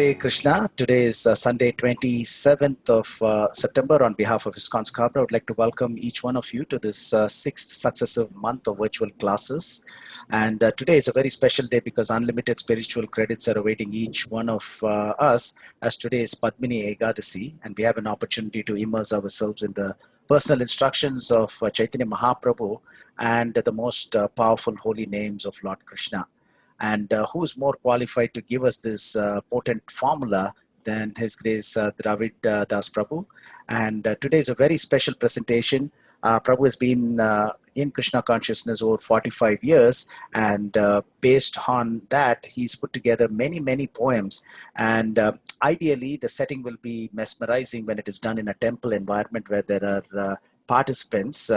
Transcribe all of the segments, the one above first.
Hare Krishna. Today is Sunday, 27th of September. On behalf of ISKCON Scarborough, I would like to welcome each one of you to this sixth successive month of virtual classes. And today is a very special day because unlimited spiritual credits are awaiting each one of us, as today is Padmini Ekadasi, and we have an opportunity to immerse ourselves in the personal instructions of Chaitanya Mahaprabhu and the most powerful holy names of Lord Krishna. And who's more qualified to give us this potent formula than His Grace Dravida Das Prabhu? And today is a very special presentation. Prabhu has been in Krishna consciousness over 45 years, and based on that, he's put together many poems. And ideally, the setting will be mesmerizing when it is done in a temple environment where there are participants.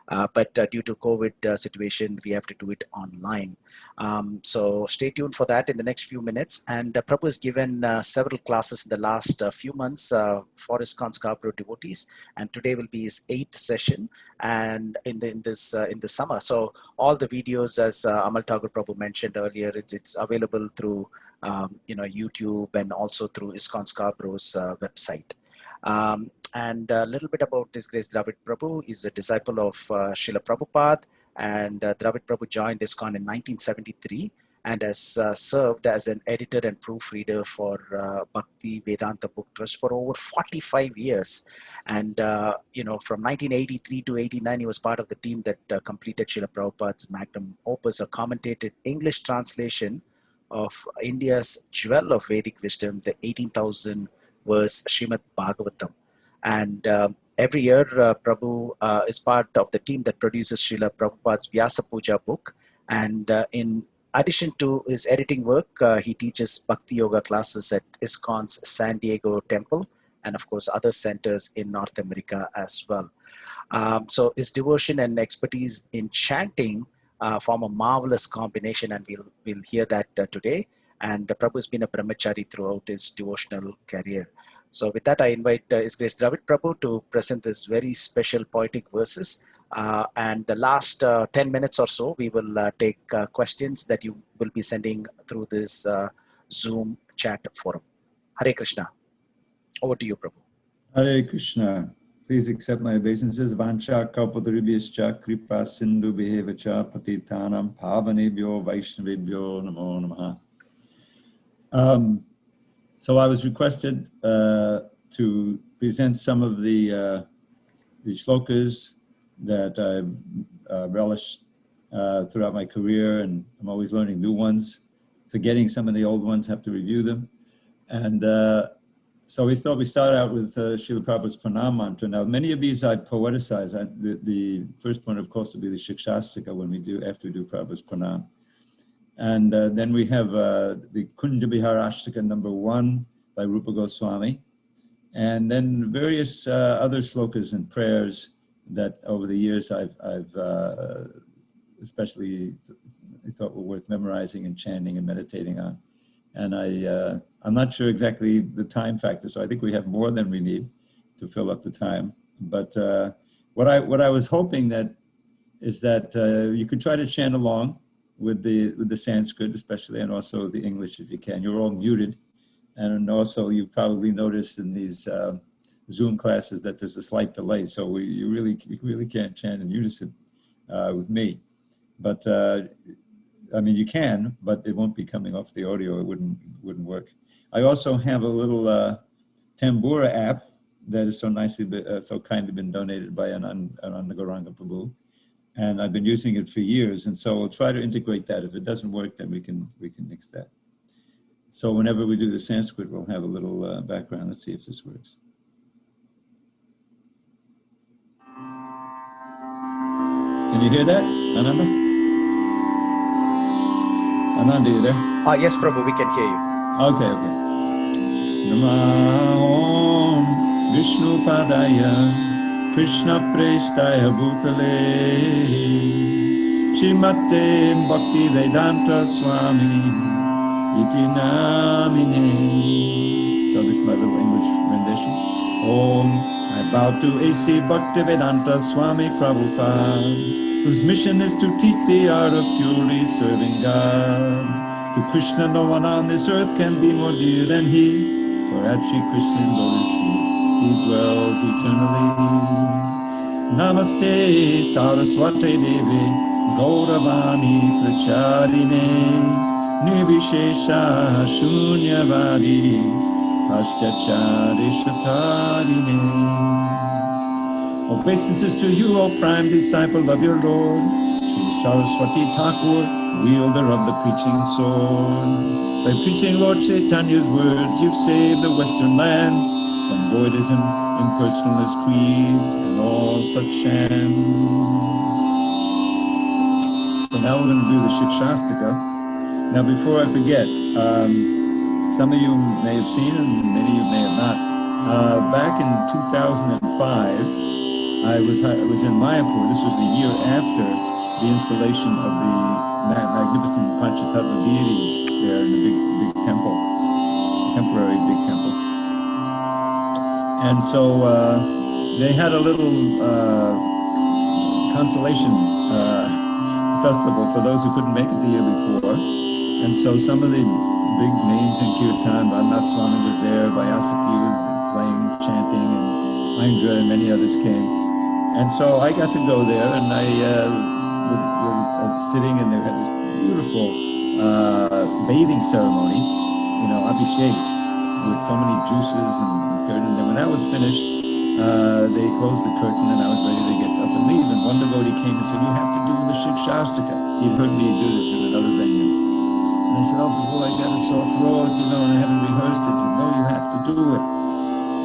But due to COVID situation, we have to do it online. So stay tuned for that in the next few minutes. And Prabhu has given several classes in the last few months for ISKCON Scarborough devotees, and today will be his 8th session, and in the summer. So all the videos, as Amal Thakur Prabhu mentioned earlier, it's available through YouTube and also through ISKCON Scarborough's website. And a little bit about His Grace Dravid Prabhu. He's a disciple of Srila Prabhupada, and Dravid Prabhu joined ISKCON in 1973 and has served as an editor and proofreader for Bhakti Vedanta Book Trust for over 45 years. And, from 1983 to 89, he was part of the team that completed Srila Prabhupada's magnum opus, a commentated English translation of India's jewel of Vedic wisdom, the 18,000 verse Srimad Bhagavatam. And every year, Prabhu is part of the team that produces Srila Prabhupada's Vyasa Puja book. And in addition to his editing work, he teaches Bhakti Yoga classes at ISKCON's San Diego Temple, and of course, other centers in North America as well. So his devotion and expertise in chanting form a marvelous combination, and we'll hear that today. And Prabhu has been a brahmachari throughout his devotional career. So with that, I invite His Grace Dravid Prabhu to present this very special poetic verses. And the last 10 minutes or so, we will take questions that you will be sending through this Zoom chat forum. Hare Krishna. Over to you, Prabhu. Hare Krishna. Please accept my obeisances. Vancha kalpatarubhyascha kripa sindhu bhevacha patitanam pavanebhyo vaishnavebhyo namo namaha. So I was requested to present some of the shlokas that I relish throughout my career, and I'm always learning new ones. Forgetting some of the old ones, have to review them. And so we thought we'd start out with Srila Prabhupada's Pranam mantra. Now, many of these I poeticize. The first one, of course, will be the Siksastaka after we do Prabhupada's Pranam. And then we have the Kunja Bihar Ashtaka #1 by Rupa Goswami, and then various other slokas and prayers that over the years I've especially thought were worth memorizing and chanting and meditating on. And I'm not sure exactly the time factor, so I think we have more than we need to fill up the time. But what I was hoping is that you could try to chant along with the Sanskrit, especially, and also the English if you can. You're all muted, and also you probably noticed in these Zoom classes that there's a slight delay, so you really can't chant in unison with me. But I mean, you can, but it won't be coming off the audio. It wouldn't work. I also have a little Tambura app that is so nicely, so kindly been donated by Ananda Gauranga Prabhu. And I've been using it for years, and so we'll try to integrate that. If it doesn't work, then we can mix that. So whenever we do the Sanskrit, we'll have a little background. Let's see if this works. Can you hear that, Ananda? Ananda, you there? Yes, Prabhu, we can hear you. Okay. Namo Vishnu Padaya Krishna Prestaya Bhutale Shrimate Bhakti Vedanta Swami Iti Namine. So this is my little English rendition. Om. I bow to A.C. Bhakti Vedanta Swami Prabhupada, whose mission is to teach the art of purely serving God. To Krishna no one on this earth can be more dear than he, for at Shri Krishna's lotus feet he dwells eternally. Namaste Saraswate Devi Gauravani Pracharine Nirvishesha Shunyavadi Paschachari Shatarine. Obeisances to you, O prime disciple of your Lord, Sri Saraswati Thakur, wielder of the preaching sword. By preaching Lord Chaitanya's words, you've saved the Western lands from voidism, impersonalist creeds, and all such shams. So now we're going to do the Siksastaka. Now, before I forget, some of you may have seen and many of you may have not. Back in 2005, I was in Mayapur. This was the year after the installation of the magnificent Panchatattva deities there in the big temple, temporary big temple. And so they had a little consolation festival for those who couldn't make it the year before. And so some of the big names in Kirtan, Ramnath Swami was there, Vyasaki was playing, chanting, and Indra and many others came. And so I got to go there, and I was sitting, and they had this beautiful bathing ceremony, you know, abhishek, with so many juices and curtain. And when that was finished, they closed the curtain, and I was ready to get up and leave. And one devotee came and said, "You have to do the Siksastaka." He'd heard me do this in another venue. And I said, "Oh, before I got a sore throat, you know, and I haven't rehearsed it." He said, "No, you have to do it."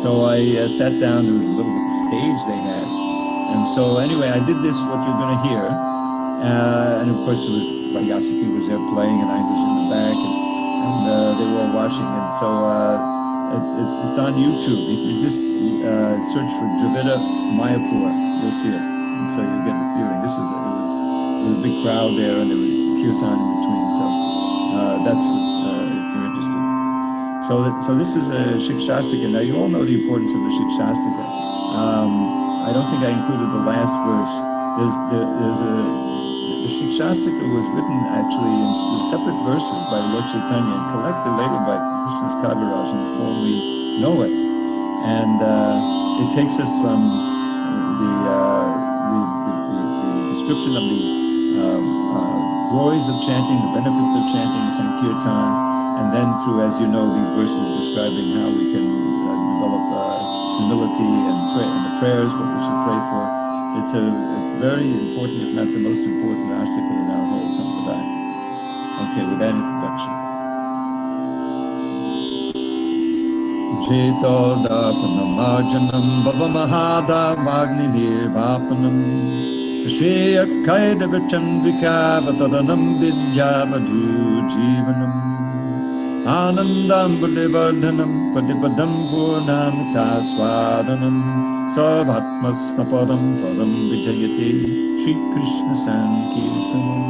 So I sat down. There was a little stage they had. And so anyway, I did this, what you're going to hear. And of course, it was Vyasaki was there playing, and I was in the back, and they were all watching. And so it's on YouTube. If you just search for Dravida Mayapur, you'll see it. And so you get the feeling. There was a big crowd there, and there was kirtan in between. So that's if you're interested. So this is a Siksastaka. Now you all know the importance of the Siksastaka. I don't think I included the last verse. The Siksastaka was written actually in separate verses by Lord Chaitanya and collected later by ISKCON Scarborough in the form we know it. And it takes us from the description of the glories of chanting, the benefits of chanting Sankirtan, and then through, as you know, these verses describing how we can develop humility and the prayers, what we should pray for. It's a very important, if not the most important, ashtaka in our whole sampradaya. Okay, with that introduction. Jetadapanamajanam bhavamahada magninirvapanam Shreya kaidavachandrika vatadanam vidyavadhu jivanam Anandam Buddhivardhanam Padipadam Purnamita Swadanam Sarvatmasnapadam Padam Vijayate Shri Krishna Sankirtanam.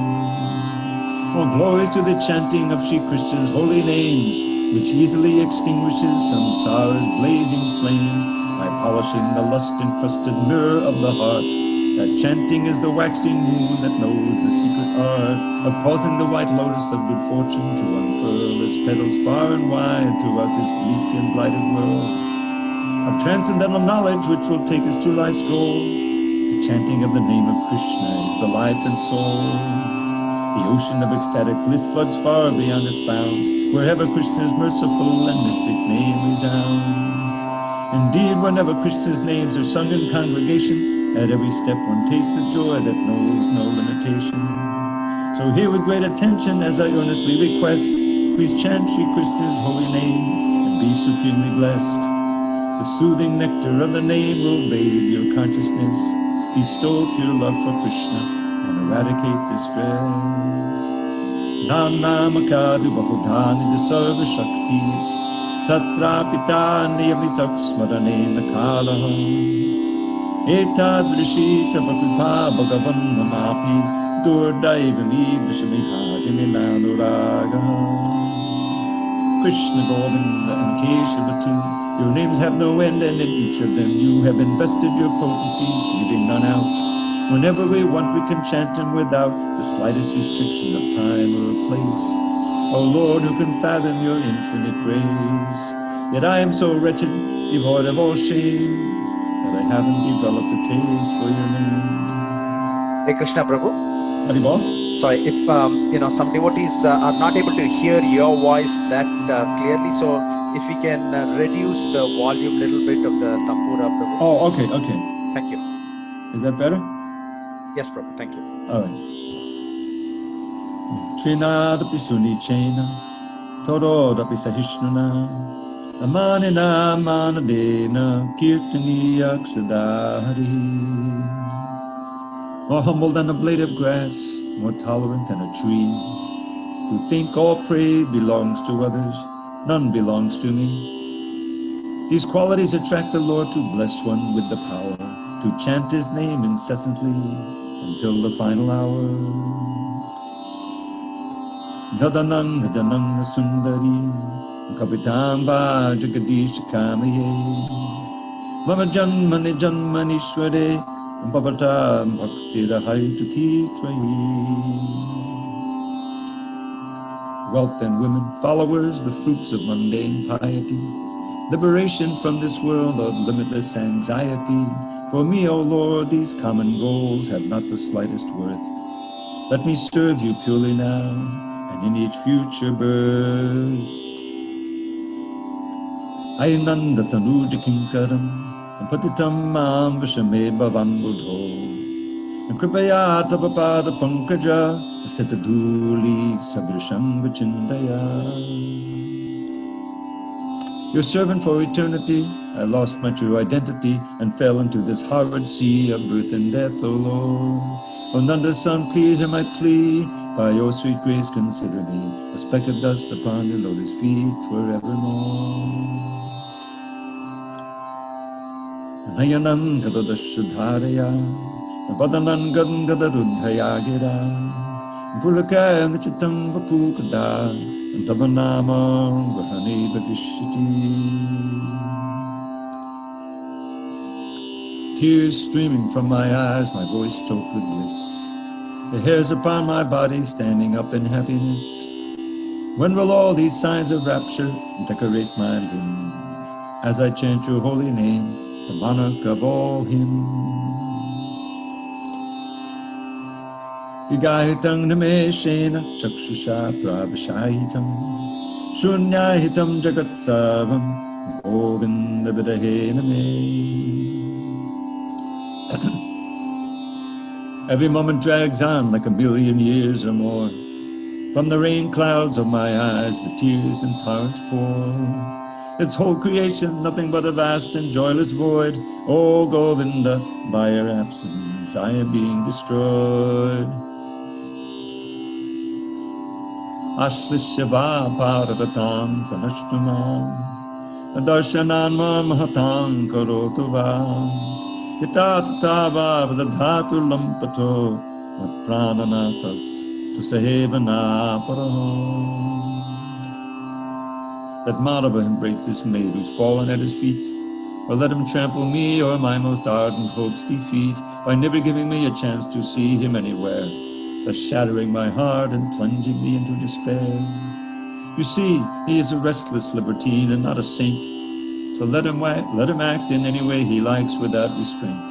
All glories to the chanting of Shri Krishna's holy names, which easily extinguishes samsara's blazing flames by polishing the lust-encrusted mirror of the heart. That chanting is the waxing moon that knows the secret art of causing the white lotus of good fortune to unfurl its petals far and wide throughout this bleak and blighted world. Of transcendental knowledge which will take us to life's goal, the chanting of the name of Krishna is the life and soul. The ocean of ecstatic bliss floods far beyond its bounds, wherever Krishna's merciful and mystic name resounds. Indeed, whenever Krishna's names are sung in congregation, at every step one tastes the joy that knows no limitation. So hear with great attention as I earnestly request, please chant Shri Krishna's holy name and be supremely blessed. The soothing nectar of the name will bathe your consciousness, bestow pure love for Krishna, and eradicate distress. Nam namakadu bahudhani the sarva shaktis, tatra pita niyamitak smarane nakalaha. Etadrishita vakripa bhagavan namapi durdaivanid vishamihajininanuraga. Krishna, Govinda, and Keshavatu, your names have no end, and in each of them you have invested your potencies, leaving none out. Whenever we want, we can chant them without the slightest restriction of time or of place. O Lord, who can fathom your infinite grace? Yet I am so wretched, devoid of all shame, that I haven't developed a taste for your name. Hare Krishna, Prabhu. Haribol? Sorry, if some devotees are not able to hear your voice that clearly, so if we can reduce the volume little bit of the Tampura, Prabhu. Oh, okay. Thank you. Is that better? Yes, Prabhu. Thank you. All right. Trinadapi Sunichena, Torodapi Sahishnuna, Amanina Manadena, Kirtani Aksadari. More humble than a blade of grass, more tolerant than a tree, who think all praise belongs to others, none belongs to me. These qualities attract the Lord to bless one with the power, to chant his name incessantly until the final hour. Nadanang Nadanang Sundari, Kapitam Va Jagadish Kamaye, Mama Janmani Janmanishware, Bhavata Bhakti Rahai Tuki Twayi. Wealth and women, followers, the fruits of mundane piety, liberation from this world of limitless anxiety. For me, O Lord, these common goals have not the slightest worth. Let me serve you purely now and in each future birth. Ainanda tanuja kinkaram, patitam mam vishame bhavam buddho. Kripaya tavapada pankaja, stita dhuli sadrisham vichindaya. Your servant for eternity, I lost my true identity and fell into this horrid sea of birth and death, O Lord. O Nanda's son, please hear my plea. By your sweet grace consider me a speck of dust upon your lotus feet forevermore. Nayanam kadadashudharaya, Vadanam gadgadadudhaya gira, Pulaka nichitam vapukada, Dabanama vahani bhavishiti. Tears streaming from my eyes, my voice choked with bliss. The hairs upon my body standing up in happiness. When will all these signs of rapture decorate my limbs as I chant your holy name, the monarch of all hymns? Yugahitam nameshena chakshusha pravashayitam shunyahitam jagatsavam govinda vidahe name. Every moment drags on like a million years or more. From the rain clouds of my eyes, the tears and torrents pour. Its whole creation, nothing but a vast and joyless void. Oh, Govinda, by your absence, I am being destroyed. Ashlishyava paravatam pranashtunam, darshanan mahatam karotu vam. Itatava vadadhatu lampato, prananatas to sahevana paraho. Let Madhava embrace this maid who's fallen at his feet, or let him trample me or my most ardent hopes defeat, by never giving me a chance to see him anywhere, thus shattering my heart and plunging me into despair. You see, he is a restless libertine and not a saint, so let him act in any way he likes without restraint.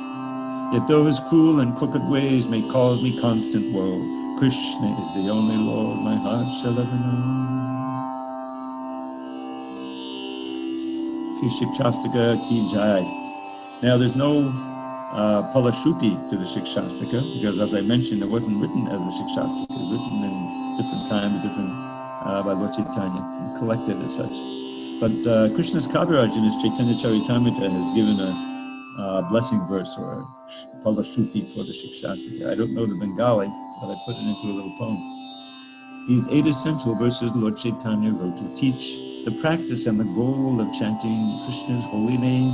Yet though his cruel and crooked ways may cause me constant woe, Krishna is the only Lord my heart shall ever know. Siksastaka ki jai. Now there's no Palashruti to the Siksastaka, because as I mentioned, it wasn't written as a Siksastaka. It was written in different times, by Lord Chaitanya, collected as such. But Krishna's Kaviraj in his Chaitanya Charitamrita has given a blessing verse or a Palashruti for the Siksastaka. I don't know the Bengali, but I put it into a little poem. These 8 essential verses Lord Chaitanya wrote to teach the practice and the goal of chanting Krishna's holy name.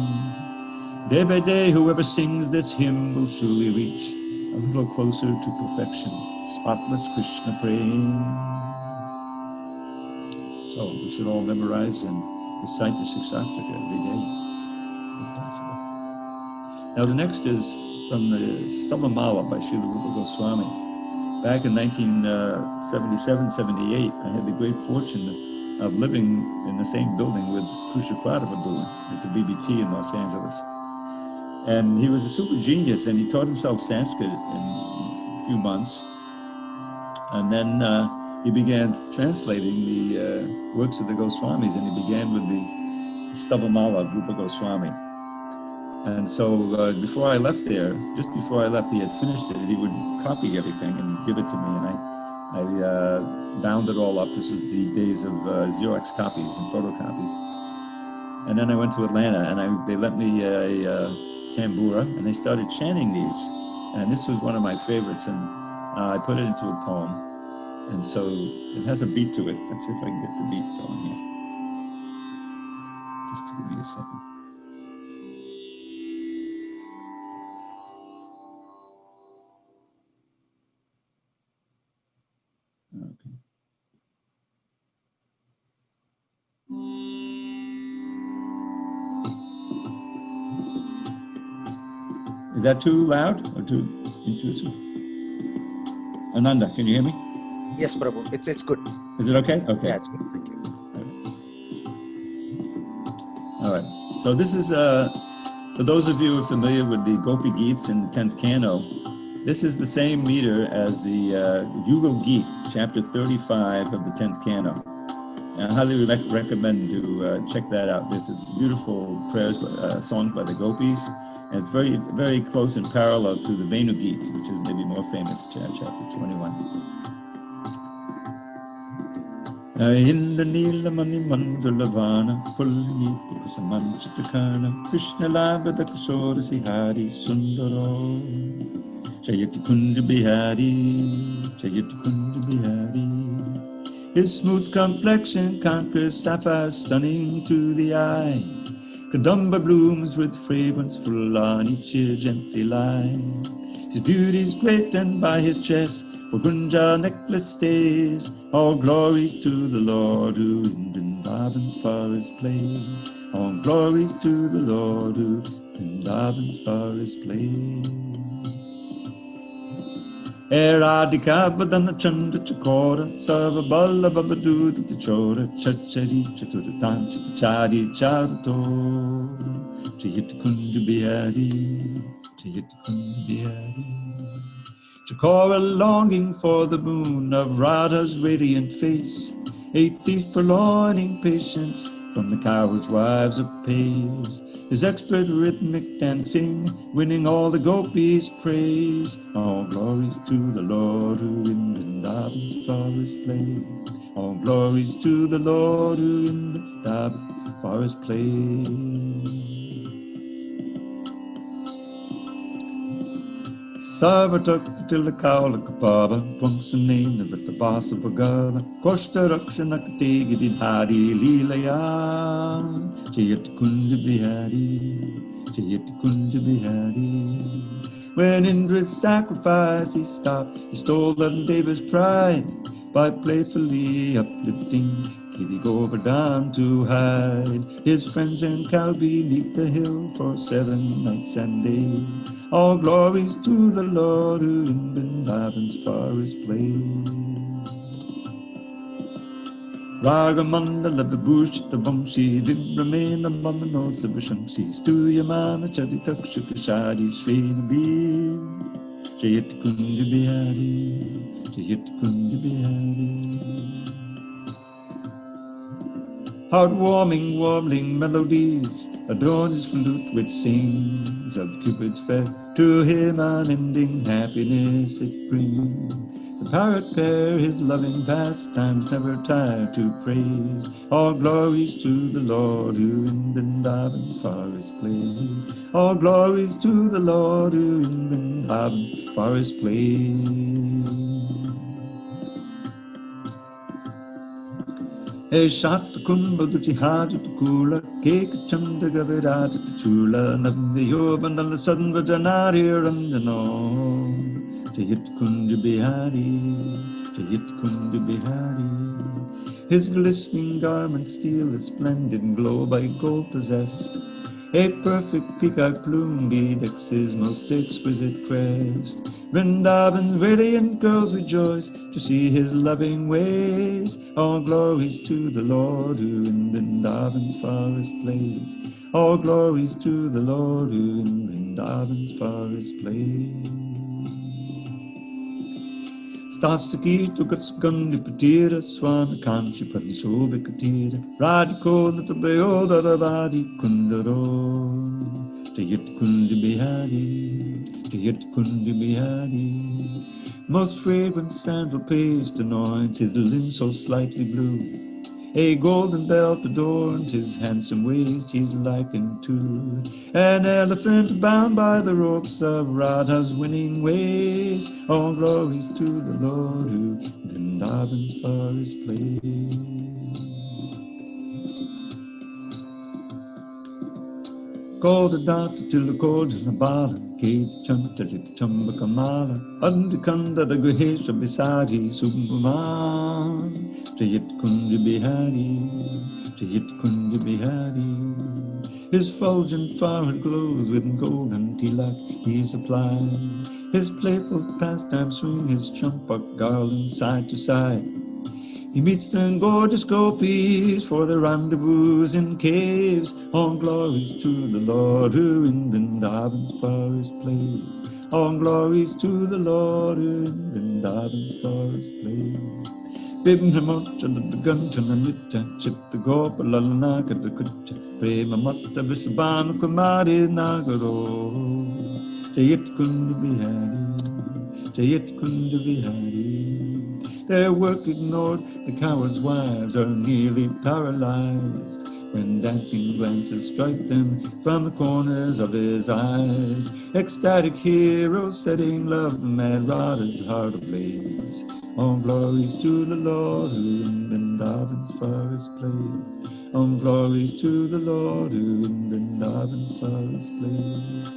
Day by day, whoever sings this hymn will surely reach a little closer to perfection, spotless Krishna praying. So we should all memorize and recite the Siksastaka every day, if possible. Now the next is from the Stavamala by Srila Rupa Goswami. back in 1977, 78, I had the great fortune of living in the same building with Kushakwada at the BBT in Los Angeles. And he was a super genius, and he taught himself Sanskrit in a few months. And then he began translating the works of the Goswamis, and he began with the Stavamala of Rupa Goswami. And so before I left there, just before I left, he had finished it. He would copy everything and give it to me, and I bound it all up. This was the days of Xerox copies and photocopies. And then I went to Atlanta, and they lent me a tambura, and they started chanting these. And this was one of my favorites, and I put it into a poem. And so it has a beat to it. Let's see if I can get the beat going here. Just give me a second. Okay. Is that too loud or too intrusive? Ananda, can you hear me? Yes, Prabhu. It's good. Is it okay? Okay. Yeah, it's good. Thank you. All right. So this is, for those of you who are familiar with the Gopi Geets in the 10th canto, this is the same meter as the Yugal Geet, chapter 35 of the 10th canto. I highly recommend to check that out. There's a beautiful prayers, songs by the Gopis, and it's very, very close and parallel to the Venu Geet, which is maybe more famous, chapter 21. Inda Nila Mani Mandalavana, Pulniti Kusamanchitakana, Krishna Labada Kusora Sihari Sundaro, Jayati Kunda Bihari, Jayati Kunda Bihari. His smooth complexion conquers sapphire stunning to the eye. Kadamba blooms with fragrance full on each ear gently lie. His beauty's great, and by his chest a Gunja necklace stays. All glories to the Lord who in Vrindavan's forest plays. All glories to the Lord who in Vrindavan's forest plays. Eradika Vadana Chanda Chakora Sarva Balla Vavadu Chora Chachari Chaturitan Chari Charuto Chayit Kundi Bihari Chayit Kundi Bihari. Chakora longing for the moon of Radha's radiant face, a thief purloining patience from the coward's wives of Pays. His expert rhythmic dancing, winning all the gopis' praise. All glories to the Lord who in Vrindavan's forest plays. All glories to the Lord who in Vrindavan's forest plays. Sarvatak Tilakala Kapava, Pungsanena Vitavasa Bhagava, Koshta Rakshana Kategi Vidhari Leelaya, Chayat Kunda Bihari, Chayat Kunda Bihari. When Indra's sacrifice he stopped, he stole Deva's pride by playfully uplifting Kiri Govardhan to hide his friends and cow beneath the hill for 7 nights and days. All glories to the Lord who in Vrindavan's forest plays. Ragamandala Vibhushita Vamshi Vibramena Mamanosa Vishamsi Stuyamana Charitakshukashadi Srinabi Jayat Kundi Bihari Jayat Kundi Bihari. Heartwarming, warbling melodies adorn his flute which sings of Cupid's fest. To him unending happiness it brings. The parrot pair his loving pastimes never tire to praise. All glories to the Lord who in Vrindavan's forest plays. All glories to the Lord who in Vrindavan's forest plays. E shat kumba duchi haju tukula, cake chanda gavirata chula, navyo vandala sadva janari randano. Chayit kunja bihari, Chayit kunja bihari. His glistening garments steal a splendid glow by gold possessed. A perfect peacock plume bedecks his most exquisite crest. Vrindavan's radiant girls rejoice to see his loving ways. All glories to the Lord who in Vrindavan's forest plays. All glories to the Lord who in Vrindavan's forest plays. Stasaki Tukaskundi Patira Swami Kanchi Padishobi Katira Radiko Natabayo Dadavadi Kundaro Tayit Kundi Bihari Tayit Kundi Bihari. Most fragrant sandal paste anoints his limbs so slightly blue. A golden belt adorns his handsome waist, he's likened to an elephant bound by the ropes of Radha's winning ways. All glories to the Lord who Vrindavan's forest plays. Goldadata Tilakod Nabala, Kate Chantalit Chambakamala, Andikanda the Grihesha Bisadi Subhaman, Jayit Kundi Bihari, Jayit Kundi Bihari. His fulgent forehead glows with golden tilak he supplies. His playful pastime swing his champak garland side to side. He meets the gorgeous gopis for the rendezvous in caves. All glories to the Lord who in Vrindavan's forest plays. All glories to the Lord who in Vrindavan's forest plays. Vibhamottalagantanamita chitta gopalalanagadakutta prema matta visabhanu kumari nagaro. Jayat Kunda Bihari, Jayat Kunda Bihari. Their work ignored, the cowards' wives are nearly paralyzed when dancing glances strike them from the corners of his eyes. Ecstatic heroes setting love mad Radha's heart ablaze. All glories to the Lord who in Vrindavan's forest plays. All glories to the Lord who in Vrindavan's forest plays.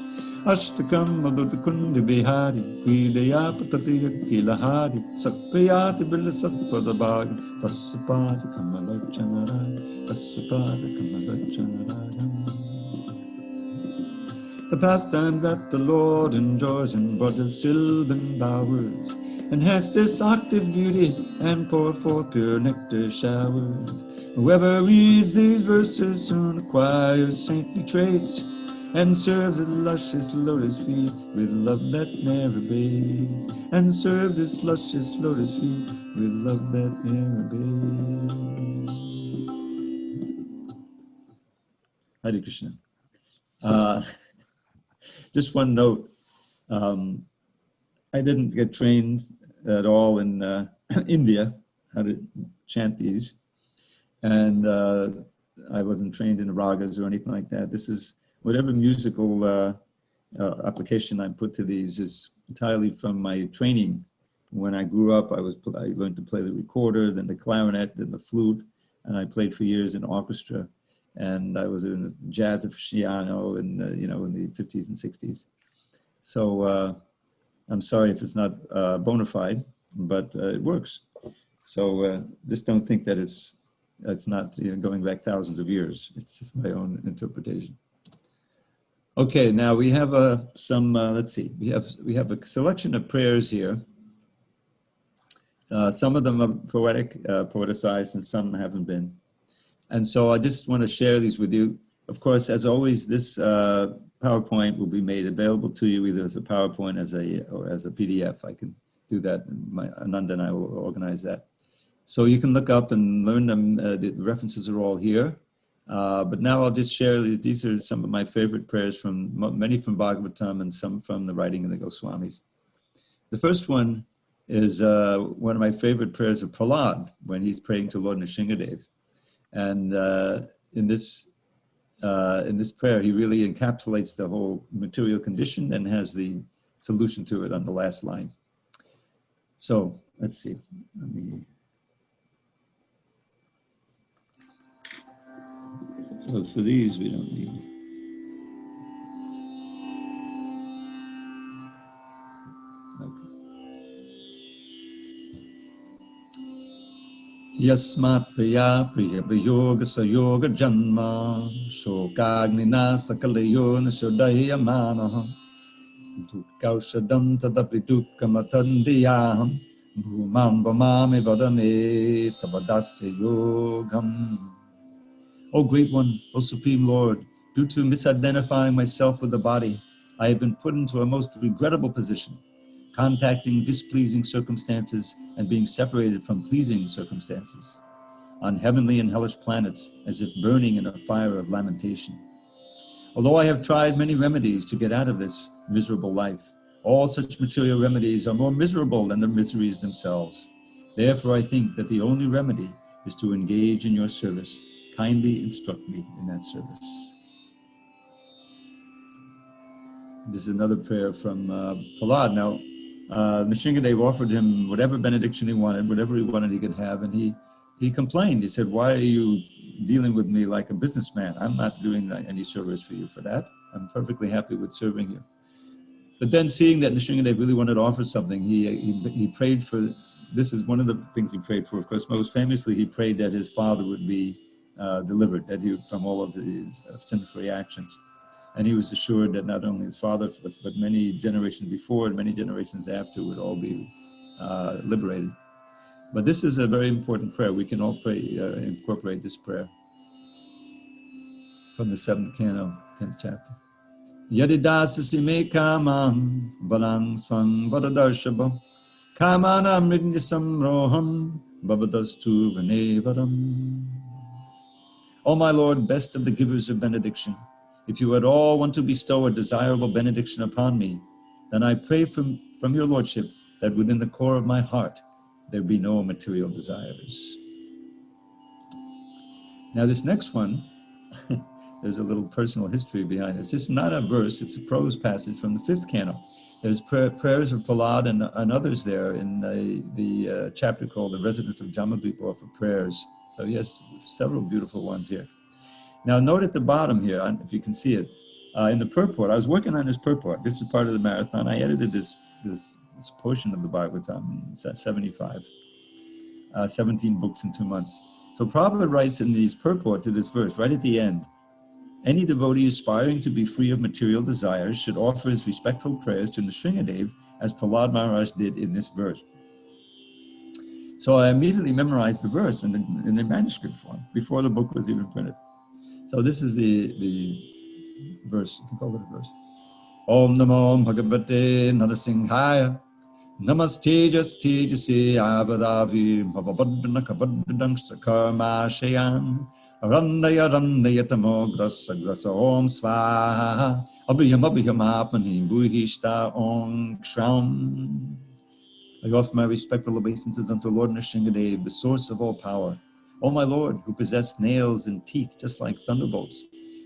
Ashtakam Madhukundi Bihari, Kridaya Patatiya Kilahari, Sakriyati Bila Satpadabhag, Tasapati Kamalachanara, Tasapati Kamalachanara. The pastime that the Lord enjoys in Buddha's sylvan bowers, and has this octave beauty and pour forth pure nectar showers. Whoever reads these verses soon acquires saintly traits, and serves at luscious lotus feet with love that never abates, and serve this luscious lotus feet with love that never abates. Hare Krishna. Uh, just one note. Um, I didn't get trained at all in India how to chant these, and I wasn't trained in the ragas or anything like that. This is whatever musical application I put to these is entirely from my training. When I grew up, I learned to play the recorder, then the clarinet, then the flute, and I played for years in orchestra. And I was in a jazz aficionado in in the 50s and 60s. So I'm sorry if it's not bona fide, but it works. So just don't think that it's not going back thousands of years. It's just my own interpretation. Okay, now we have some. Let's see. We have a selection of prayers here. Some of them are poetic, poeticized, and some haven't been. And so I just want to share these with you. Of course, as always, this PowerPoint will be made available to you either as a PowerPoint or as a PDF. I can do that. Ananda and I will organize that. So you can look up and learn them. The references are all here. But now I'll just share, these are some of my favorite prayers many from Bhagavatam and some from the writing of the Goswamis. The first one is one of my favorite prayers of Prahlad when he's praying to Lord Nrsingadev. And in this prayer, he really encapsulates the whole material condition and has the solution to it on the last line. So let's see. So for these, we don't need. Okay. Yasmat priya priya yoga sayoga janma shokagnina sakalayon shodaya manaha dukaushadam tadapi dukkamatandiyaham bhumam vamami vadame tabadasya yogam. O Great One, O Supreme Lord, due to misidentifying myself with the body, I have been put into a most regrettable position, contacting displeasing circumstances and being separated from pleasing circumstances, on heavenly and hellish planets, as if burning in a fire of lamentation. Although I have tried many remedies to get out of this miserable life, all such material remedies are more miserable than the miseries themselves. Therefore, I think that the only remedy is to engage in your service. Kindly instruct me in that service. This is another prayer from Prahlad. Now, Nrsingadev offered him whatever benediction he wanted, whatever he wanted he could have, and he complained. He said, "Why are you dealing with me like a businessman? I'm not doing any service for you for that. I'm perfectly happy with serving you." But then seeing that Nrsingadev really wanted to offer something, he prayed for, this is one of the things he prayed for. Of course, most famously, he prayed that his father would be delivered, that he, from all of his sinful actions. And he was assured that not only his father, but many generations before and many generations after would all be liberated. But this is a very important prayer. We can all pray, incorporate this prayer from the 7th canto, 10th chapter. Yadidasasi me kamam balang swang vadadarshaba kamana mridnyasam roham babadastu vanevaram. O my Lord, best of the givers of benediction, if you at all want to bestow a desirable benediction upon me, then I pray from your Lordship that within the core of my heart there be no material desires. Now this next one, there's a little personal history behind this. This is not a verse, it's a prose passage from the 5th canto. There's prayers of Prahlad and others there in the chapter called The Residents of Jamadvipa for prayers. So he has several beautiful ones here. Now note at the bottom here, if you can see it, in the purport, I was working on this purport. This is part of the marathon. I edited this portion of the Bhagavatam, it's 75, 17 books in 2 months. So Prabhupada writes in these purport to this verse, right at the end, any devotee aspiring to be free of material desires should offer his respectful prayers to Nrsingadev as Prahlad Maharaj did in this verse. So I immediately memorized the verse in the manuscript form before the book was even printed. So this is the verse, you can call it a verse. Om Namo Bhagavate Narasinghaya Namastejas Tejase Avadavi Bhavavadana Kavadana Sakarma Shayan Arandaya Randayatamo Grasa Grasa Om Svaha Abhiyam Abhiyam Apani Buhishta Om Shram. I offer my respectful obeisances unto Lord Nrsingadev, the source of all power. O my Lord, who possess nails and teeth just like thunderbolts,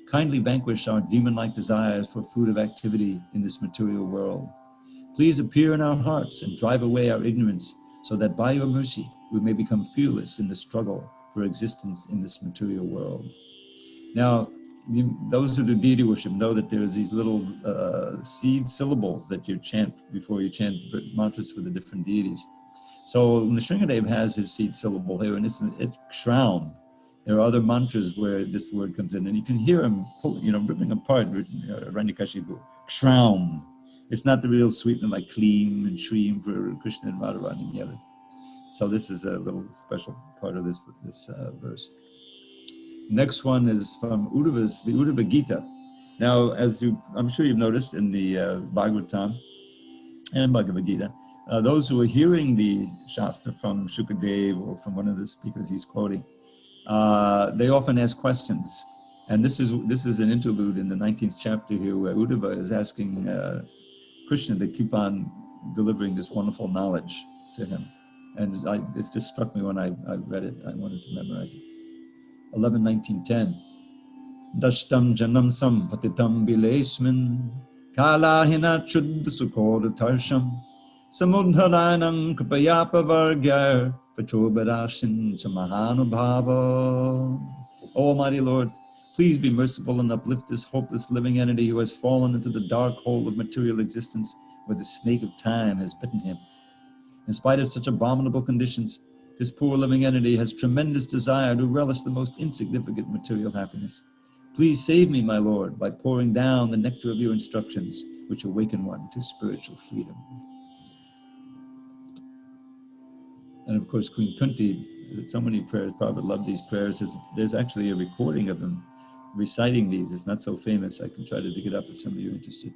kindly vanquish our demon-like desires for fruit of activity in this material world. Please appear in our hearts and drive away our ignorance, so that by your mercy we may become fearless in the struggle for existence in this material world. Now, those who do deity worship know that there's these little seed syllables that you chant before you chant mantras for the different deities. So Nrsingadev has his seed syllable here, and it's Shraum. There are other mantras where this word comes in, and you can hear him ripping apart Ranyakashipu. Shraum. It's not the real sweetener like Kleem and Shreem for Krishna and Radharani and the others. So this is a little special part of this verse. Next one is from the Uddhava Gita. Now, I'm sure you've noticed in the Bhagavatam and Bhagavad Gita, those who are hearing the Shastra from Shukadev or from one of the speakers he's quoting, they often ask questions. And this is an interlude in the 19th chapter here where Uddhava is asking Krishna to keep on delivering this wonderful knowledge to him. And it just struck me when I read it. I wanted to memorize it. 11:19:10. Dashtam janam sampatitam bilesmin kalahina chudd sukod tarsham samudharanam kripayapa vargyar pachobarashin samahanubhava. O Almighty Lord, please be merciful and uplift this hopeless living entity who has fallen into the dark hole of material existence where the snake of time has bitten him. In spite of such abominable conditions, This poor living entity has tremendous desire to relish the most insignificant material happiness. Please save me, my Lord, by pouring down the nectar of your instructions, which awaken one to spiritual freedom. And of course, Queen Kunti, so many prayers, Prabhupada loved these prayers. There's actually a recording of them reciting these. It's not so famous. I can try to dig it up if some of you are interested.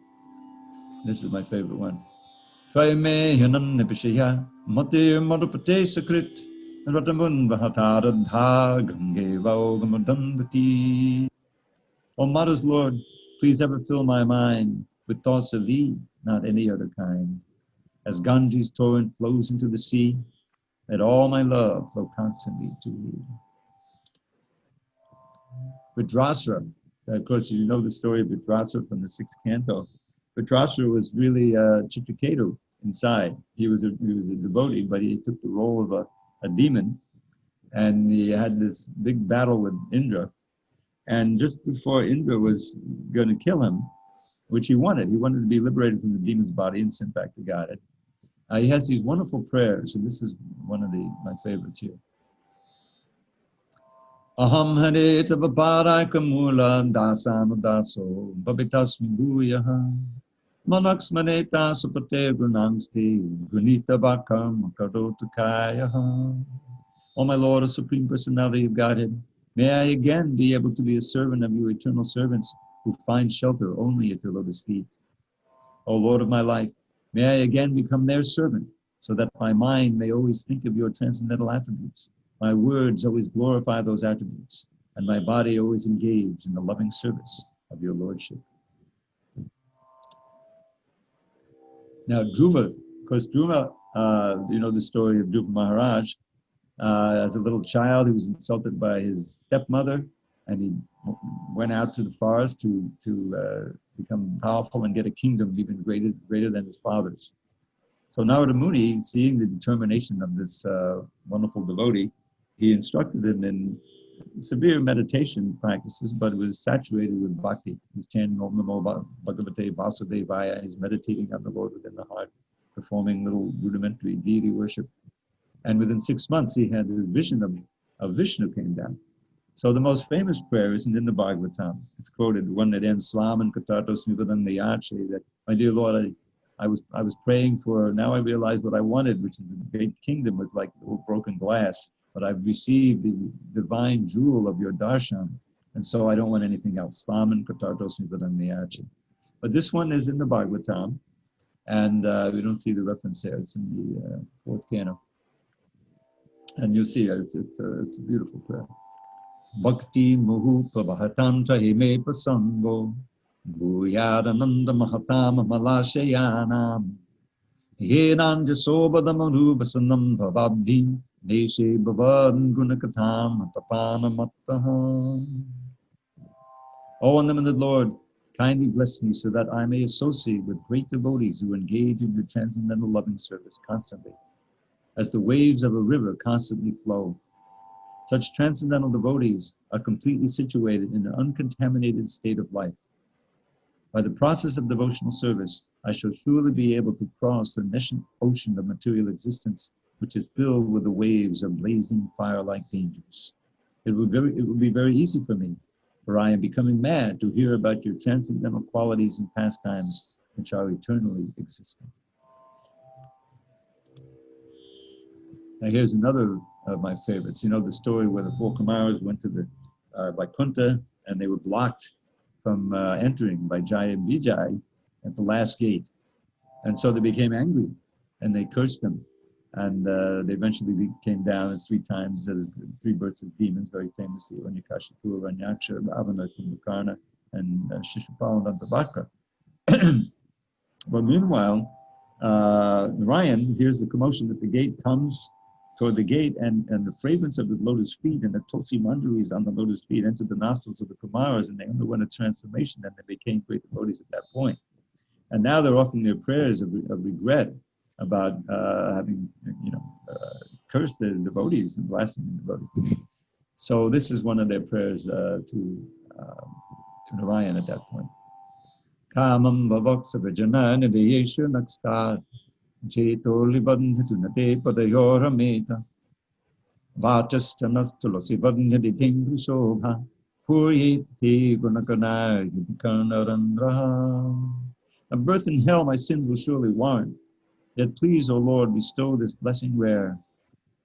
This is my favorite one. Tvaime yanan nipishaya mate madhupate sakrit ratamun vahataradha gange vaogamadandati. O Mother's Lord, please ever fill my mind with thoughts of thee, not any other kind. As Ganges torrent flows into the sea, let all my love flow constantly to thee. Vidrasra, of course, you know the story of Vidrasra from the sixth canto. Vidrasra was really Chitraketu inside. He was a devotee, but he took the role of a demon, and he had this big battle with Indra. And just before Indra was going to kill him, which he wanted to be liberated from the demon's body and sent back to Godhead. He has these wonderful prayers, and this is one of my favorites here. Aham hare tavaparakam dasanu daso babitasmi bhuyaha manaksmaneta supate gunangsti gunita bakam karotukayaha. O my Lord, a Supreme Personality of Godhead, may I again be able to be a servant of your eternal servants who find shelter only at your lotus feet. O Lord of my life, may I again become their servant, so that my mind may always think of your transcendental attributes, my words always glorify those attributes, and my body always engage in the loving service of your Lordship. Now, Dhruva, of course, Dhruva, you know the story of Dhruva Maharaj. As a little child, he was insulted by his stepmother, and he went out to the forest to become powerful and get a kingdom even greater than his father's. So Narada Muni, seeing the determination of this wonderful devotee, he instructed him in severe meditation practices, but it was saturated with bhakti. He's chanting Om Namo Bhagavate Vasudevaya. He's meditating on the Lord within the heart, performing little rudimentary deity worship. And within 6 months, he had the vision of Vishnu came down. So the most famous prayer isn't in the Bhagavatam. It's quoted, one that ends, Swaman Katatos Nivadan Nayache, that, my dear Lord, I was praying for, now I realize what I wanted, which is a great kingdom with like little broken glass, but I've received the divine jewel of your darshan, and so I don't want anything else. Swaman Katatos Nivadan Nayache. But this one is in the Bhagavatam, and we don't see the reference there. It's in the fourth canto. And you'll see it's a beautiful prayer. Bhakti muhu prabhatam hime pasango bhuyadananda mahatam malashayanam yenanja sobadamaru basanam bhavabdi neshe bhavad gunakatam tapanamattaha. O unlimited Lord, kindly bless me so that I may associate with great devotees who engage in your transcendental loving service constantly, as the waves of a river constantly flow. Such transcendental devotees are completely situated in an uncontaminated state of life. By the process of devotional service, I shall surely be able to cross the nascent ocean of material existence, which is filled with the waves of blazing fire-like dangers. It will be very easy for me, for I am becoming mad to hear about your transcendental qualities and pastimes, which are eternally existent. Now here's another of my favorites. You know the story where the 4 Kumaras went to the Vaikuntha, and they were blocked from entering by Jaya and Vijay at the last gate. And so they became angry, and they cursed them. And they eventually came down as 3 times as 3 births as demons, very famously, Hiranyakashipu, Hiranyaksha, Ravana, Kumbhakarna, and Shishupala and Dantavakra. But meanwhile, Narayan hears the commotion at the gate, comes toward the gate, and the fragrance of the lotus feet and the tulsi manjaris on the lotus feet entered the nostrils of the Kumaras, and they underwent a transformation, and they became great devotees at that point. And now they're offering their prayers of regret about having, cursed the devotees and blasphemed the devotees. So this is one of their prayers to Narayan at that point. Kamam bhavaksa vijana nidayeshu nakstar Jetoli bandhitu nate padayorameta Vachastanastulosi varnyaditengri shobha puryete gunakanayadikarnarandraha. A birth in hell my sins will surely warrant. Yet please, O Lord, bestow this blessing rare.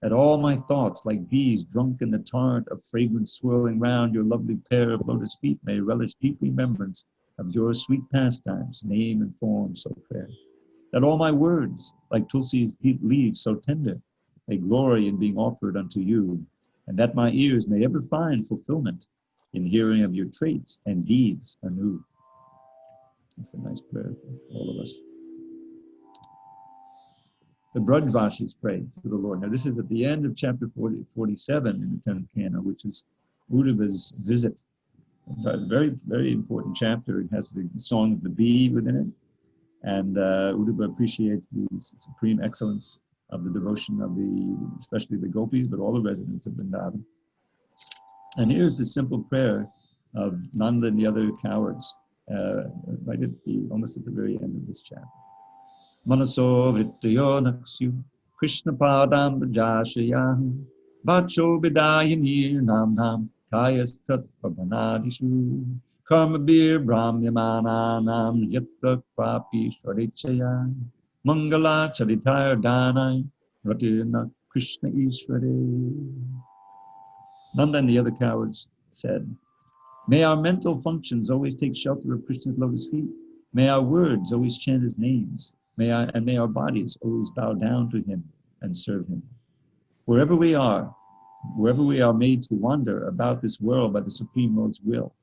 That all my thoughts, like bees drunk in the torrent of fragrance swirling round your lovely pair of lotus feet, may relish deep remembrance of your sweet pastimes, name and form so fair. That all my words, like Tulsi's deep leaves so tender, may glory in being offered unto you, and that my ears may ever find fulfillment in hearing of your traits and deeds anew. That's a nice prayer for all of us. The Brajvashis pray to the Lord. Now, this is at the end of chapter 47 in the 10th canto, which is Uddhava's visit. A very, very important chapter. It has the song of the bee within it. And Uddhava appreciates the supreme excellence of the devotion of especially the gopis, but all the residents of Vrindavan. And here's the simple prayer of Nanda and the other cowards, right almost at the very end of this chapter. Manaso Vrityo Naksyu Krishna Padam Jashayah Vacho Vidayani Nam Kayastat Pavanadishu Karma Bir Brahmyamana Nam Yatra Kwapi Shvarichaya Mangala Charitaya Danai Ratina Krishna Ishvare. Nanda and the other cowards said, may our mental functions always take shelter of Krishna's lotus feet. May our words always chant his names. May our bodies always bow down to him and serve him. Wherever we are made to wander about this world by the Supreme Lord's will,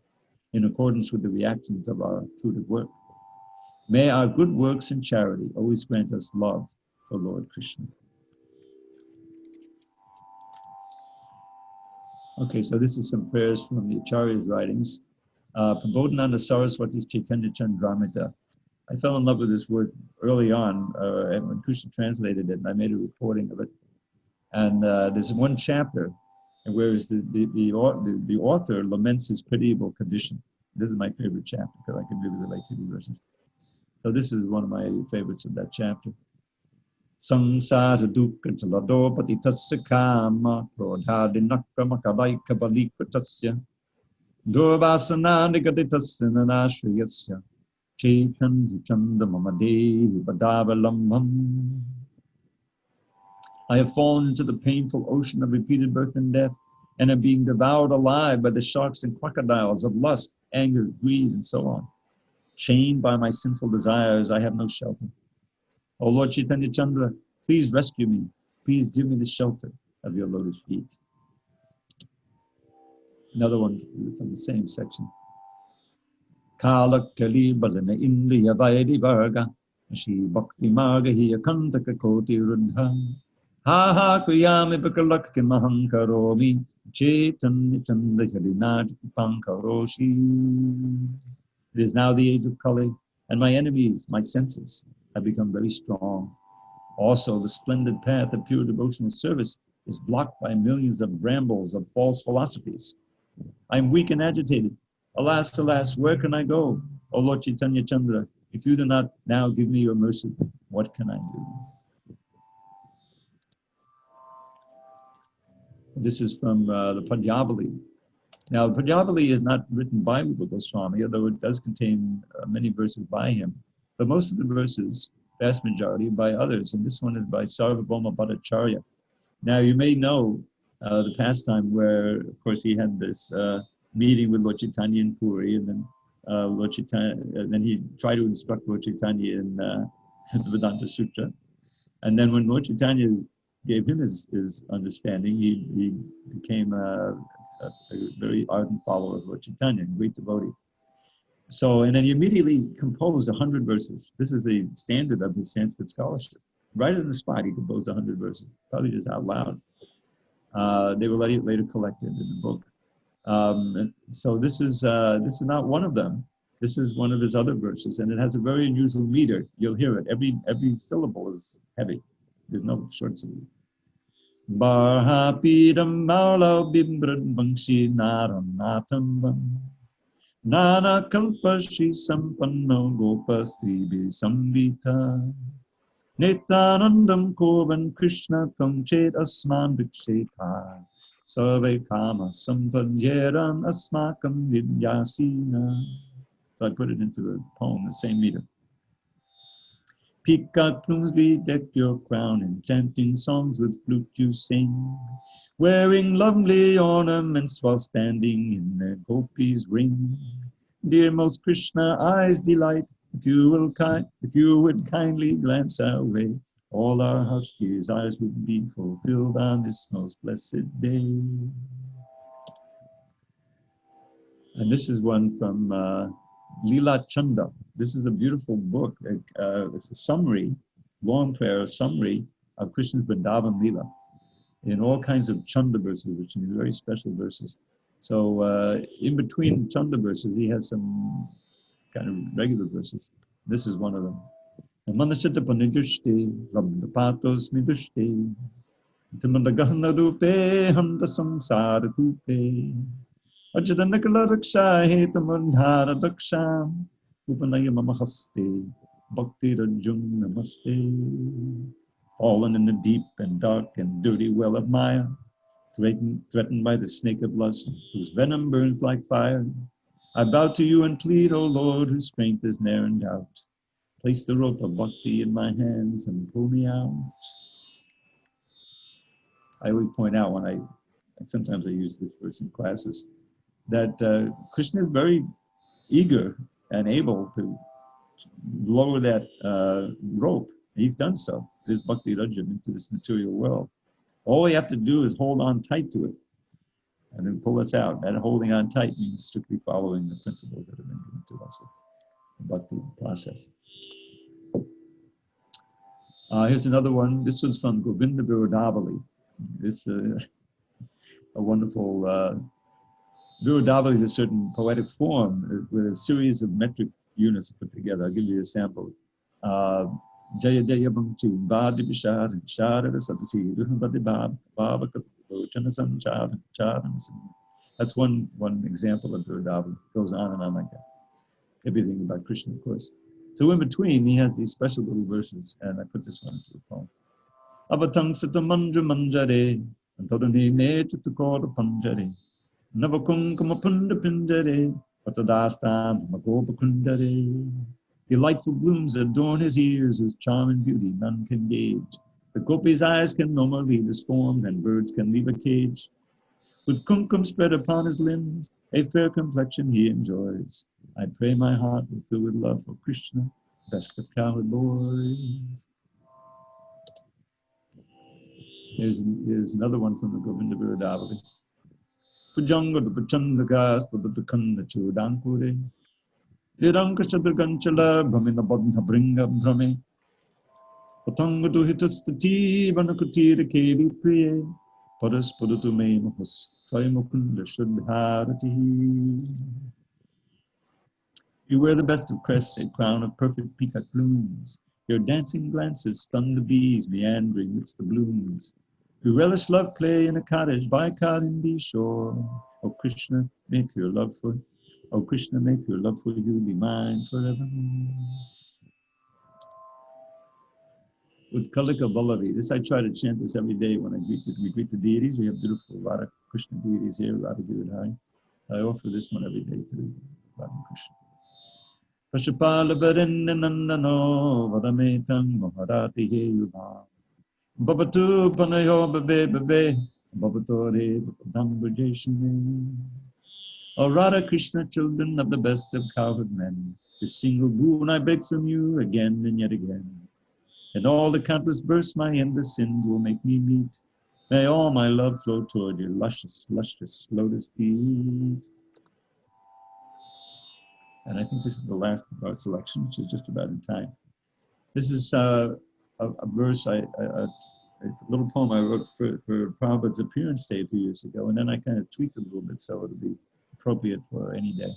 in accordance with the reactions of our fruited work. May our good works and charity always grant us love for Lord Krishna. Okay, so this is some prayers from the Acharya's writings. Prabodhananda Saraswati's Chaitanya Chandramrita. I fell in love with this word early on when Krishna translated it, and I made a recording of it. And there's one chapter where the author laments his pitiable condition. This is my favorite chapter because I can really relate to these verses. So this is one of my favorites of that chapter. Samsara dukkha chalado patitasya kama prodhadinakama kavaika balikvatasya durvasana nigaditasya nanashriyasya Chaitanya Chanda Mamadevi Badavalambham. I have fallen into the painful ocean of repeated birth and death, and am being devoured alive by the sharks and crocodiles of lust, anger, greed, and so on. Chained by my sinful desires, I have no shelter. O Lord Chaitanya Chandra, please rescue me. Please give me the shelter of your lotus feet. Another one from the same section. Kala Kali Balana Indiya Vaidi Varga Shri Bhakti Marga Hiya Kantaka Koti Rudha Ha Ha Kuyami Bakalak Maham Karomi Chaitanya Chanda Jarinat Pankaroshi. It is now the age of Kali, and my enemies, my senses, have become very strong. Also, the splendid path of pure devotional service is blocked by millions of brambles of false philosophies. I am weak and agitated. Alas, alas, where can I go? O Lord Chaitanya Chandra, if you do not now give me your mercy, what can I do? This is from the Padyavali. Now, Padyavali is not written by Rupa Goswami, although it does contain many verses by him. But most of the verses, vast majority, by others. And this one is by Sarvabhauma Bhattacharya. Now, you may know the pastime where, of course, he had this meeting with Lord Chaitanya in Puri, and then Lord Chaitanya, then he tried to instruct Lord Chaitanya in the Vedanta Sutra. And then when Lord Chaitanya gave him his understanding, he became a very ardent follower of Lord Chaitanya, a great devotee. So, and then he immediately composed 100 verses. This is the standard of his Sanskrit scholarship. Right on the spot, he composed 100 verses, probably just out loud. They were later collected in the book. So this is not one of them. This is one of his other verses, and it has a very unusual meter. You'll hear it. Every syllable is heavy. There's no short syllable. Barhapidam Marla Bimbrad Bangshi Naranatam Nana Kalpashi Sampanno Gopastri Sambhita Netanandam Kovan Krishna Tam Chet Asman Viksheta Sarve Kama Sampanyeran Asmakam Vidyasina. So I put it into the poem, the same meter. Peacock plumes bedeck your crown, enchanting songs with flute you sing, wearing lovely ornaments while standing in the gopi's ring. Dear most Krishna, eyes delight, if you would kindly glance our way, all our heart's desires would be fulfilled on this most blessed day. And this is one from Leela Chanda. This is a beautiful book. It's a summary, long prayer, summary of Krishna's Vrindavan Leela in all kinds of Chanda verses, which are very special verses. So in between Chanda verses, he has some kind of regular verses. This is one of them. Manashita panidushte, labdapatos midushte, timandagahna rupe, handa samsara kupe. Ajadanakala raksha hetamandhara daksham, upanaya mamahaste, bhakti rajum namaste. Fallen in the deep and dark and dirty well of Maya, threatened by the snake of lust, whose venom burns like fire. I bow to you and plead, O Lord, whose strength is ne'er in doubt. Place the rope of bhakti in my hands and pull me out. I always point out sometimes I use this verse in classes, that Krishna is very eager and able to lower that rope. He's done so, this bhakti rajam, into this material world. All we have to do is hold on tight to it and then pull us out. And holding on tight means strictly following the principles that have been given to us about the process. Here's another one. This one's from Govinda Virodavali. This a wonderful Virodavali is a certain poetic form with a series of metric units put together. I'll give you a sample. Jaya Jaya Bhamchi Badi Bishar Shara Satasi Ruhbadi Bab Baba Chanasan Charan. That's one example of Virodavali. It goes on and on like that. Everything about Krishna, of course. So in between, he has these special little verses, and I put this one into the poem. Avatang Satamandra Manjare, Antorani Ne Chitukora Panjare, Navakung Punda Pindare, Patadastam Magopa Kundare. Delightful blooms adorn his ears, whose charm and beauty none can gauge. The gopi's eyes can no more leave his form than birds can leave a cage. With kumkum spread upon his limbs, a fair complexion he enjoys. I pray my heart will fill with love for Krishna, best of cowherd boys. Here's another one from the Govinda Virodavali. Pujanga the Pachandagas, Pudukanda Chudankure. Viranka Chadraganchala, Brahmina Bodha Bringa Brahme. Patanga to Hitustati, Vanakutira Kedi Priye. Paras Pudutu Me Mahus, Kaimukunda Shudharati. You wear the best of crests, a crown of perfect peacock plumes. Your dancing glances stun the bees meandering midst the blooms. You relish love play in a cottage by Karindi shore. O Krishna, make your love for you be mine forevermore. With Kalika Vallavi. This I try to chant this every day when we greet the deities. We have beautiful Radha Krishna deities here, Radha Giridhari. I offer this one every day to Radha Krishna. Pashupala Varenda Nandano Vadametang Maharati Heyuva Babatu Panayo Babe Babatore Dambujeshime. O Radha Krishna, children of the best of cowherd men, this single boon I beg from you again and yet again. And all the countless births my endless sins will make me meet. May all my love flow toward your luscious lotus feet. And I think this is the last of our selection, which is just about in time. This is a verse, a little poem I wrote for Prabhupada's appearance day a few years ago, and then I kind of tweaked it a little bit so it'll be appropriate for any day.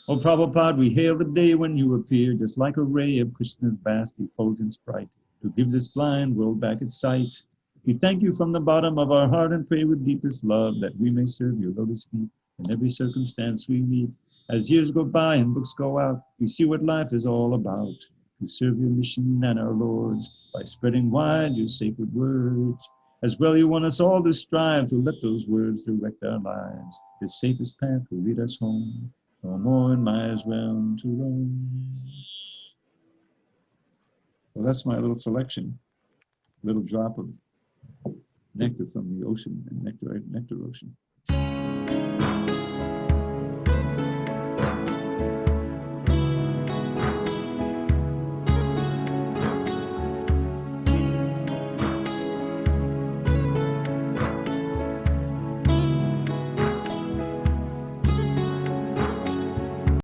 O Prabhupada, we hail the day when you appear, just like a ray of Krishna's vast effulgent sprite, to give this blind world back its sight. We thank you from the bottom of our heart and pray with deepest love that we may serve your lotus feet in every circumstance we meet. As years go by and books go out, we see what life is all about. who serve your mission and our Lord's by spreading wide your sacred words. As well, you want us all to strive to let those words direct our lives. The safest path will lead us home. No more in Maya's realm to roam. Well, that's my little selection, little drop of nectar from the ocean and nectar ocean.